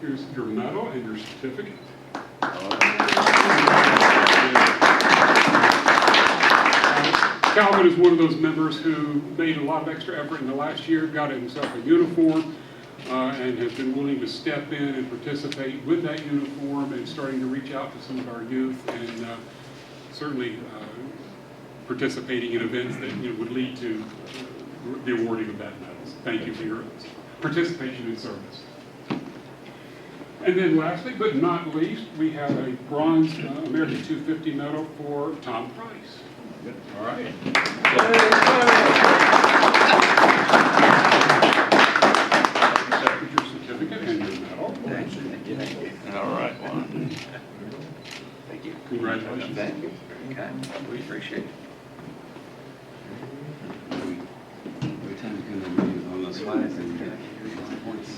Here's your medal and your certificate. Calvin is one of those members who made a lot of extra effort in the last year, got himself a uniform, and has been willing to step in and participate with that uniform and starting to reach out to some of our youth and certainly participating in events that would lead to the awarding of that medals. Thank you for your participation in service. And then lastly, but not least, we have a bronze American 250 medal for Tom Price. All right. Your certificate and your medal. All right. Thank you. Congratulations. Thank you. Okay, we appreciate it. Every time you come to read on the slides, then you get points.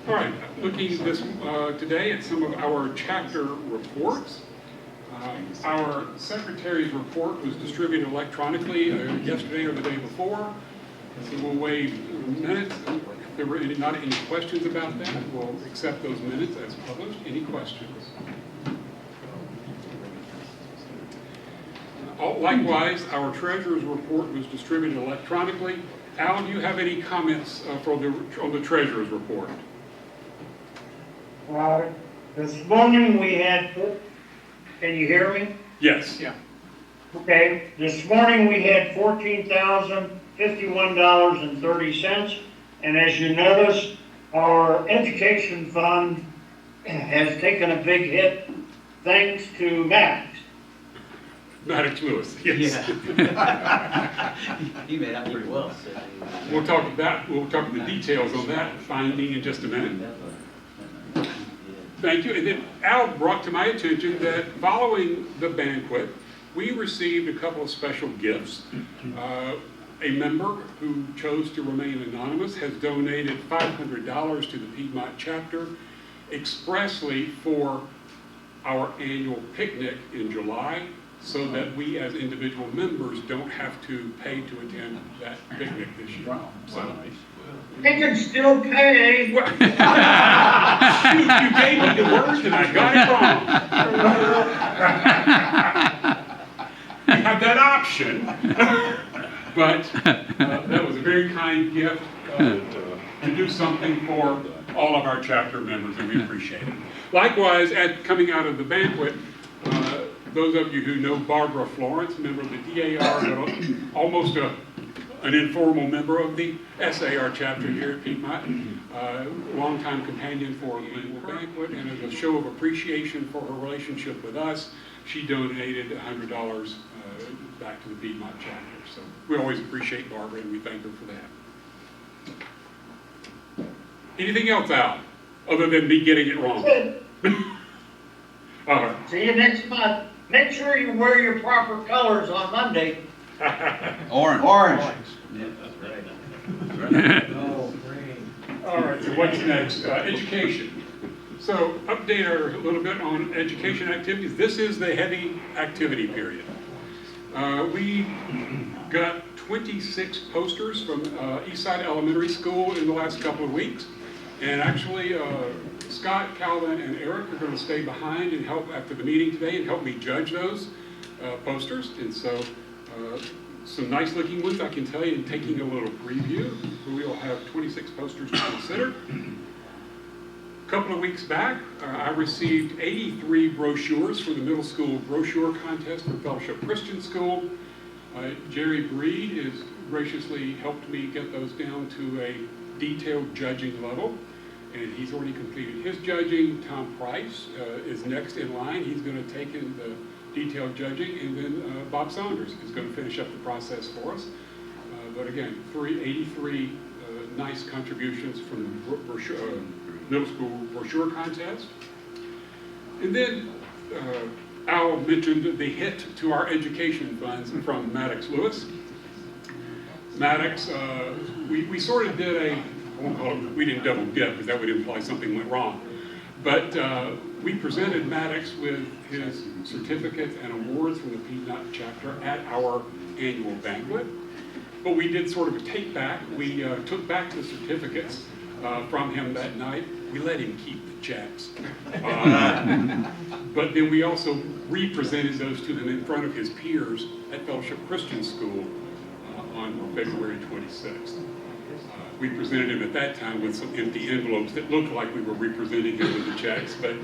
All right, looking today at some of our chapter reports. Our secretary's report was distributed electronically yesterday or the day before, so we'll wait minutes. If there were not any questions about that, we'll accept those minutes as published. Any questions? Likewise, our treasurer's report was distributed electronically. Al, do you have any comments on the treasurer's report? This morning we had, can you hear me? Yes. Yeah. Okay, this morning we had $14,051.30, and as you notice, our education fund has taken a big hit thanks to Max. Maddox Lewis, yes. He made out pretty well. So. We'll talk the details on that finding in just a minute. Thank you. And then Al brought to my attention that following the banquet, we received a couple of special gifts. A member who chose to remain anonymous has donated $500 to the Piedmont chapter expressly for our annual picnic in July, so that we as individual members don't have to pay to attend that picnic this year. Wow. So, They can still pay. you gave me the words and I got it wrong. You have that option. But that was a very kind gift to do something for all of our chapter members, and we appreciate it. Likewise, coming out of the banquet, those of you who know Barbara Florence, member of the DAR, but almost an informal member of the SAR chapter here at Piedmont, longtime companion for the annual banquet, and as a show of appreciation for her relationship with us, she donated $100 back to the Piedmont chapter. So we always appreciate Barbara, and we thank her for that. Anything else, Al, other than me getting it wrong? All right. See you next month. Make sure you wear your proper colors on Monday. Orange. All right, so what's next? Education. So update a little bit on education activities. This is the heavy activity period. We got 26 posters from Eastside Elementary School in the last couple of weeks. And actually, Scott, Calvin, and Eric are going to stay behind and help after the meeting today and help me judge those posters. And so some nice looking ones, I can tell you, in taking a little preview. We will have 26 posters to consider. A couple of weeks back, I received 83 brochures for the middle school brochure contest for Fellowship Christian School. Jerry Breed has graciously helped me get those down to a detailed judging level, and he's already completed his judging. Tom Price is next in line. He's going to take in the detailed judging, and then Bob Saunders is going to finish up the process for us. But again, 83 nice contributions from the middle school brochure contest. And then Al mentioned the hit to our education funds from Maddox Lewis. Maddox, we sort of did I won't call it, we didn't double dip because that would imply something went wrong. But we presented Maddox with his certificates and awards from the Piedmont chapter at our annual banquet. But we did sort of a take back. We took back the certificates from him that night. We let him keep the checks. But then we also represented those to him in front of his peers at Fellowship Christian School on February 26th. We presented him at that time with some empty envelopes that looked like we were representing him with the checks, but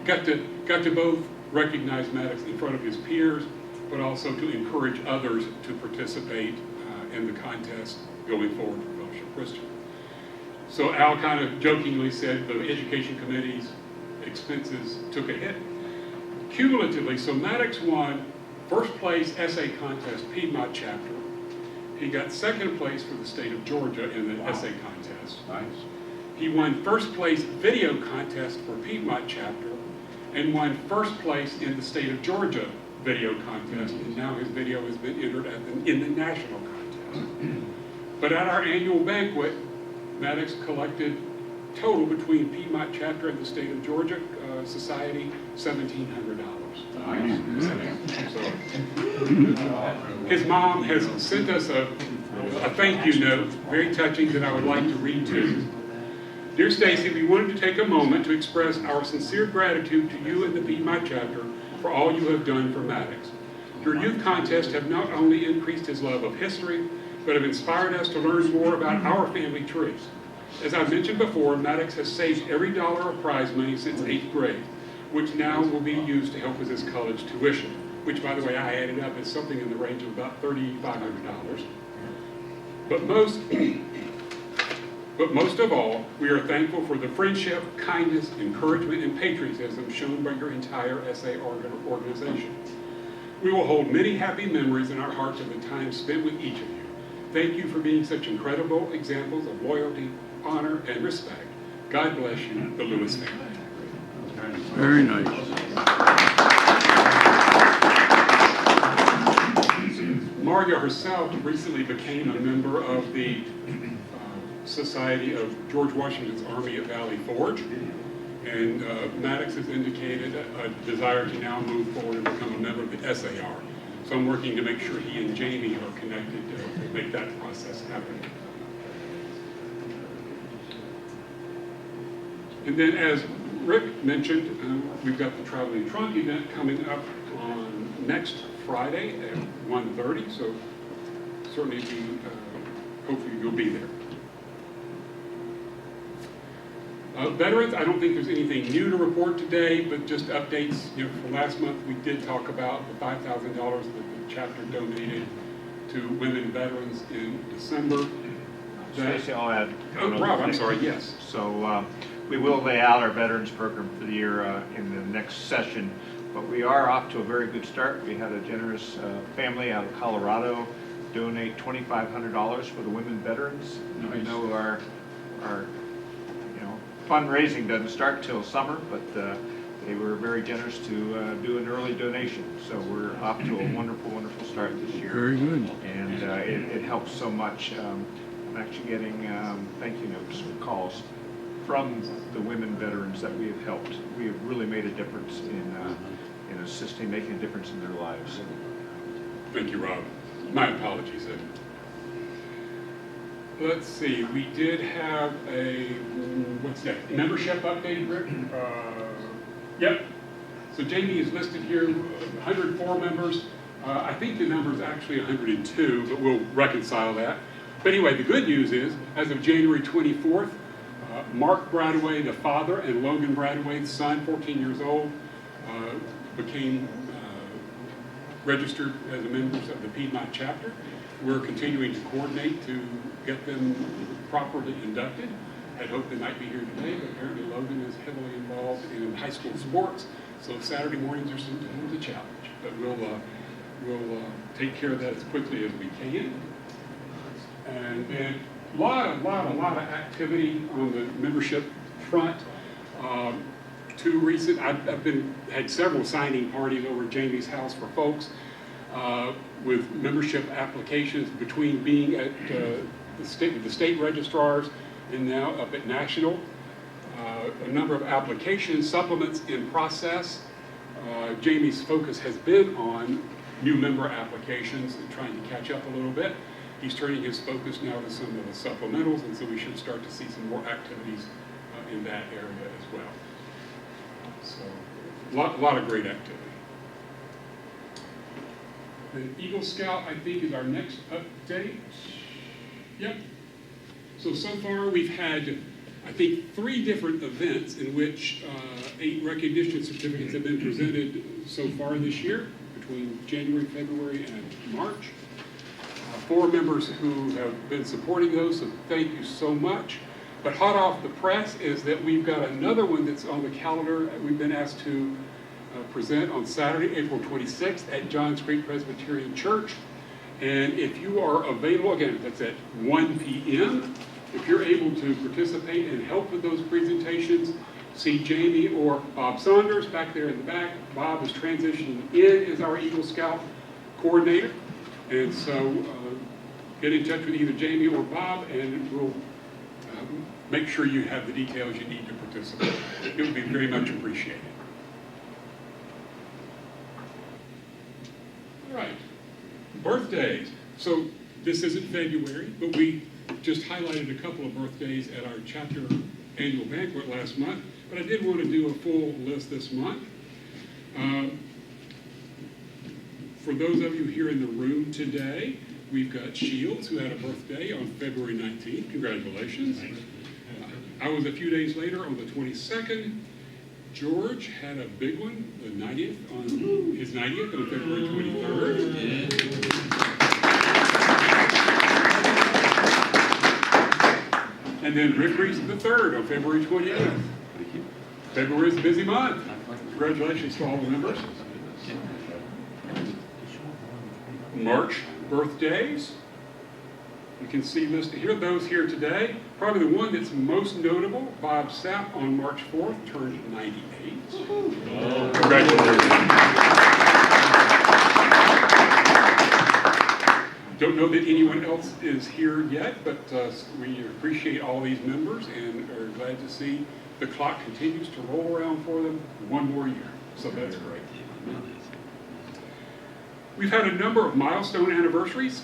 got to both recognize Maddox in front of his peers, but also to encourage others to participate in the contest going forward for Fellowship Christian. So Al kind of jokingly said the education committee's expenses took a hit. Cumulatively, so Maddox won first place essay contest Piedmont chapter. He got second place for the state of Georgia in the essay contest. Nice. He won first place video contest for Piedmont chapter and won first place in the state of Georgia video contest. And now his video has been entered in the national contest. But at our annual banquet, Maddox collected total between Piedmont chapter and the state of Georgia society $1,700. So, his mom has sent us a thank you note, very touching, that I would like to read to you. Dear Stacy, we wanted to take a moment to express our sincere gratitude to you and the Piedmont chapter for all you have done for Maddox. Your youth contests have not only increased his love of history, but have inspired us to learn more about our family trees. As I mentioned before, Maddox has saved every dollar of prize money since 8th grade, which now will be used to help with his college tuition, which, by the way, I added up as something in the range of about $3,500. But most of all, we are thankful for the friendship, kindness, encouragement, and patriotism shown by your entire SA organization. We will hold many happy memories in our hearts of the time spent with each of you. Thank you for being such incredible examples of loyalty, honor, and respect. God bless you, the Lewis family. Very nice. Maria herself recently became a member of the Society of George Washington's Army at Valley Forge, and Maddox has indicated a desire to now move forward and become a member of the SAR. So I'm working to make sure he and Jamie are connected to make that process happen. And then, as Rick mentioned, we've got the Traveling Trunk event coming up on next Friday at 1:30, so certainly hopefully you'll be there. Veterans, I don't think there's anything new to report today, but just updates. For last month, we did talk about the $5,000 that the chapter donated to women veterans in December. Stacy, I'll add. Oh, Rob, I'm sorry, yes. So we will lay out our veterans program for the year in the next session, but we are off to a very good start. We had a generous family out of Colorado donate $2,500 for the women veterans. Nice. I know our fundraising doesn't start till summer, but they were very generous to do an early donation. So we're off to a wonderful, wonderful start this year. Very good. And it helps so much. I'm actually getting thank you notes and calls from the women veterans that we have helped. We have really made a difference in assisting, making a difference in their lives. Thank you, Rob. My apologies. Let's see, we did have a, what's that, membership update, Rick? Yep. So Jamie is listed here, 104 members. I think the number is actually 102, but we'll reconcile that. But anyway, the good news is, as of January 24th, Mark Bradaway, the father, and Logan Bradaway, the son, 14 years old, became registered as members of the Piedmont chapter. We're continuing to coordinate to get them properly inducted. I'd hoped they might be here today, but apparently Logan is heavily involved in high school sports, so Saturday mornings are sometimes a challenge. But we'll take care of that as quickly as we can. And then a lot of activity on the membership front. I've had several signing parties over at Jamie's house for folks with membership applications between being at the state registrars and now up at National. A number of applications, supplements in process. Jamie's focus has been on new member applications and trying to catch up a little bit. He's turning his focus now to some of the supplementals, and so we should start to see some more activities in that area as well. So, a lot of great activity. The Eagle Scout, I think, is our next update. Yep. So far we've had, I think, 3 different events in which 8 recognition certificates have been presented so far this year, between January, February, and March. 4 members who have been supporting those, so thank you so much. But hot off the press is that we've got another one that's on the calendar that we've been asked to present on Saturday, April 26th at Johns Creek Presbyterian Church. And if you are available, again, that's at 1 p.m. If you're able to participate and help with those presentations, see Jamie or Bob Saunders back there in the back. Bob is transitioning in as our Eagle Scout coordinator. And so get in touch with either Jamie or Bob, and we'll make sure you have the details you need to participate. It would be very much appreciated. All right, birthdays. So this isn't February, but we just highlighted a couple of birthdays at our chapter annual banquet last month, but I did want to do a full list this month. For those of you here in the room today, we've got Shields, who had a birthday on February 19th. Congratulations. I was a few days later on the 22nd. George had a big one, the 90th, on his 90th on February 23rd. And then Rick Reese the 3rd on February 28th. February is a busy month. Congratulations to all the members. March birthdays. You can see listed here, those here today. Probably the one that's most notable, Bob Sapp on March 4th turned 98. Congratulations. Don't know that anyone else is here yet, but we appreciate all these members and are glad to see the clock continues to roll around for them one more year. So that's great. We've had a number of milestone anniversaries.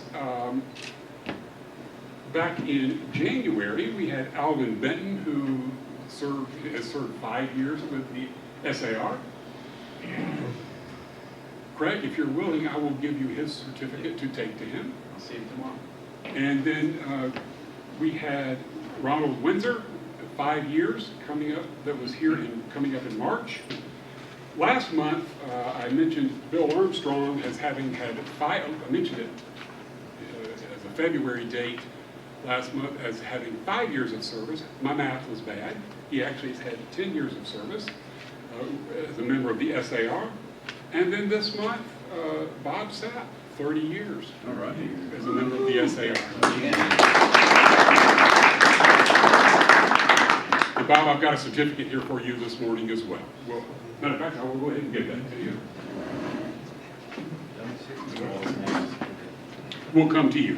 Back in January, we had Alvin Benton, who has served 5 years with the SAR. Craig, if you're willing, I will give you his certificate to take to him. I'll see him tomorrow. And then we had Ronald Windsor, 5 years coming up, that was here coming up in March. Last month, I mentioned Bill Armstrong as having had I mentioned it as a February date last month as having 5 years of service. My math was bad. He actually has had 10 years of service as a member of the SAR. And then this month, Bob Sapp, 30 years as a member of the SAR. And Bob, I've got a certificate here for you this morning as well. Matter of fact, I will go ahead and give that to you. We'll come to you.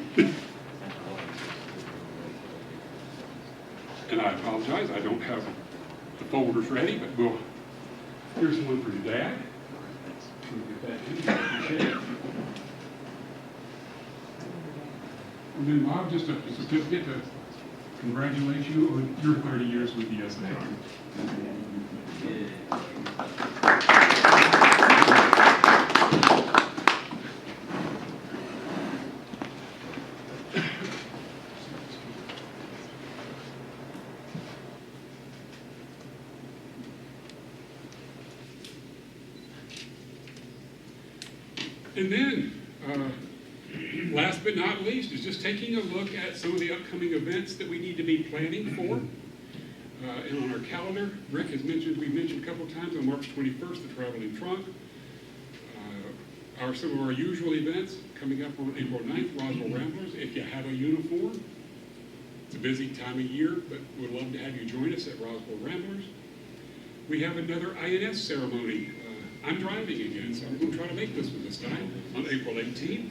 And I apologize, I don't have the folders ready, but here's one for your dad. Get that in. Appreciate it. And then Bob, just a certificate to congratulate you on your 30 years with the SAR. And then, last but not least, is just taking a look at some of the upcoming events that we need to be planning for. And on our calendar, Rick has mentioned, we've mentioned a couple of times on March 21st, the Traveling Trunk. Some of our usual events coming up on April 9th, Roswell Ramblers. If you have a uniform, it's a busy time of year, but we'd love to have you join us at Roswell Ramblers. We have another INS ceremony. I'm driving again, so I'm going to try to make this one this time on April 18th.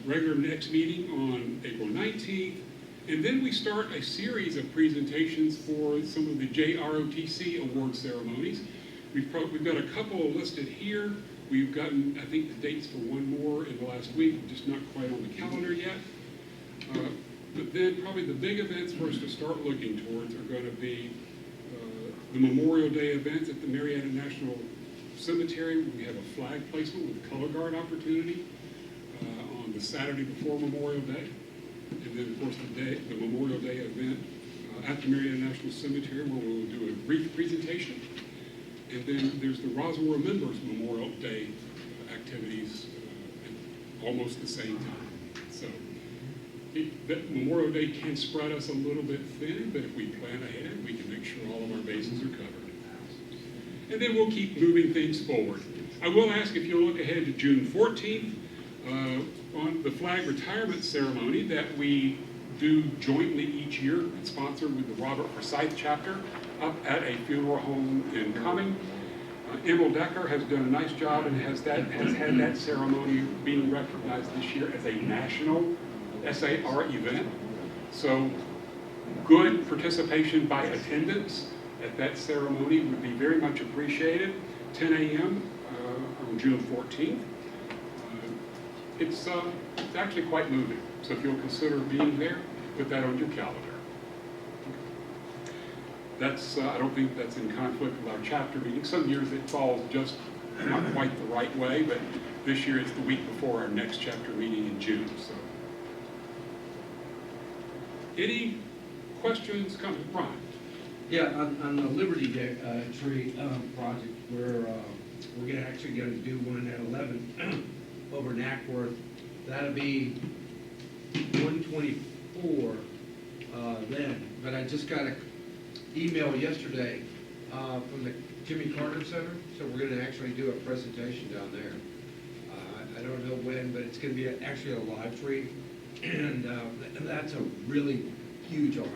Regular next meeting on April 19th. And then we start a series of presentations for some of the JROTC award ceremonies. We've got a couple listed here. We've gotten, I think, the dates for one more in the last week, just not quite on the calendar yet. But then probably the big events for us to start looking towards are going to be the Memorial Day events at the Marietta National Cemetery. We have a flag placement with a color guard opportunity on the Saturday before Memorial Day. And then, of course, the Memorial Day event at the Marietta National Cemetery, where we'll do a brief presentation. And then there's the Roswell Remembers Memorial Day activities at almost the same time. So that Memorial Day can spread us a little bit thin, but if we plan ahead, we can make sure all of our bases are covered. And then we'll keep moving things forward. I will ask if you'll look ahead to June 14th on the flag retirement ceremony that we do jointly each year. It's sponsored with the Robert Forsyth chapter up at a funeral home in Cumming. Emil Decker has done a nice job and has had that ceremony being recognized this year as a national SAR event. So good participation by attendance at that ceremony would be very much appreciated. 10 a.m. On June 14th. It's actually quite moving. So if you'll consider being there, put that on your calendar. That's, I don't think that's in conflict with our chapter meeting. Some years it falls just not quite the right way, but This year, it's the week before our next chapter meeting in June, so. Any questions, comments? Brian? Yeah, on the Liberty Tree project, we're actually gonna do one at 11 over Nackworth. That'll be 124 then, but I just got an email yesterday from the Jimmy Carter Center, so we're gonna actually do a presentation down there. I don't know when, but it's gonna be actually a live tree, and that's a really huge honor.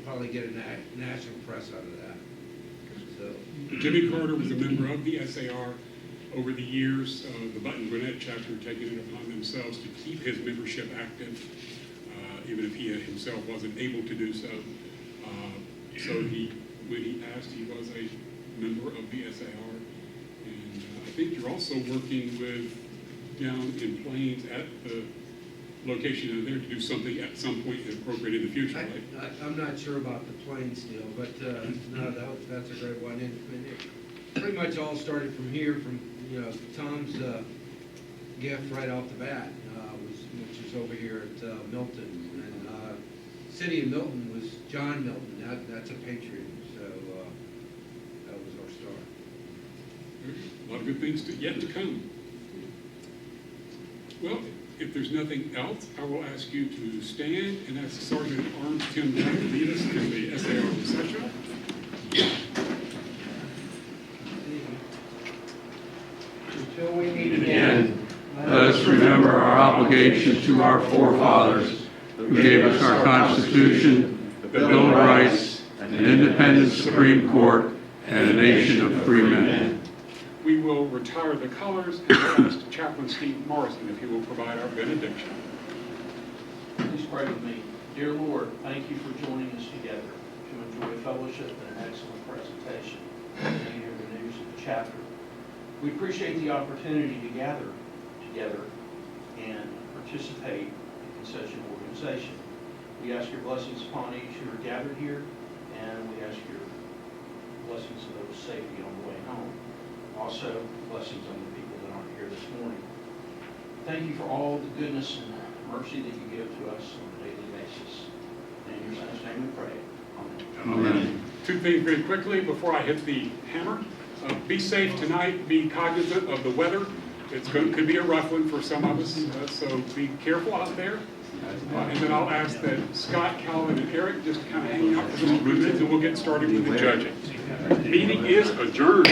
Probably get a national press out of that. So Jimmy Carter was a member of the SAR. Over the years, the Button Gwinnett chapter taken it upon themselves to keep his membership active, even if he himself wasn't able to do so. So when he passed, he was a member of the SAR. And I think you're also working with down in Plains at the location in there to do something at some point appropriate in the future, right? I'm not sure about the Plains deal, but no, that's a great one. And it pretty much all started from here, from Tom's gift right off the bat, which is over here at Milton. And city of Milton was John Milton. That's a patriot. So that was our start. A lot of good things yet to come. Well, if there's nothing else, I will ask you to stand and ask Sergeant at Arms Tim Black to lead us in the SAR recession. Until we meet Again, let us remember our obligation to our forefathers who gave us our Constitution, the Bill of Rights, an independent Supreme Court, and a nation of free men. We will retire the colors and ask Chaplain Steve Morrison if he will provide our benediction. Please pray with me. Dear Lord, thank you for joining us together to enjoy fellowship and an excellent presentation and hear the news of the chapter. We appreciate the opportunity to gather together and participate in such an organization. We ask your blessings upon each who are gathered here, and we ask your blessings of those safety on the way home. Also, blessings on the people that aren't here this morning. Thank you for all the goodness and mercy that you give to us on a daily basis. In your son's name we pray. Amen. Amen. Two things very quickly before I hit the hammer. Be safe tonight. Be cognizant of the weather. Could be a rough one for some of us, so be careful out there. And then I'll ask that Scott, Calvin, and Eric just kind of hang out for just a few minutes, and we'll get started with the judging. Meeting is adjourned.